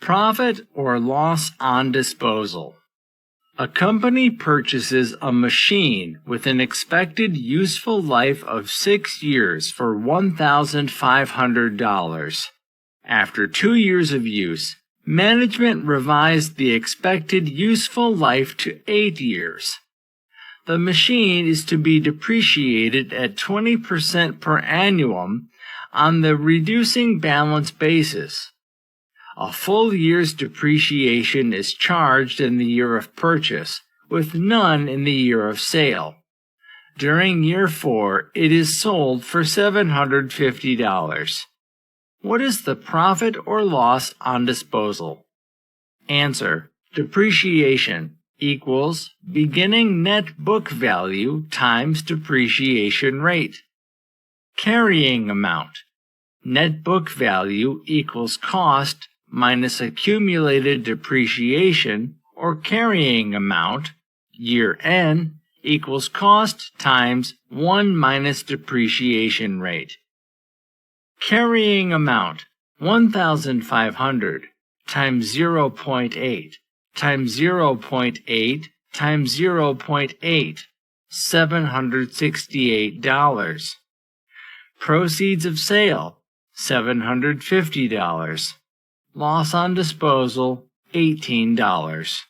Profit or loss on disposal. A company purchases a machine with an expected useful life of 6 years for $1,500. After 2 years of use, management revised the expected useful life to 8 years. The machine is to be depreciated at 20% per annum on the reducing balance basis. A full year's depreciation is charged in the year of purchase, with none in the year of sale. During year 4, it is sold for $750. What is the profit or loss on disposal? Answer: depreciation equals beginning net book value times depreciation rate. Carrying amount: net book value equals cost minus accumulated depreciation, or carrying amount, year N, equals cost times 1 minus depreciation rate. Carrying amount: 1,500 times 0.8 times 0.8 times 0.8, $768. Proceeds of sale: $750. Loss on disposal: $18.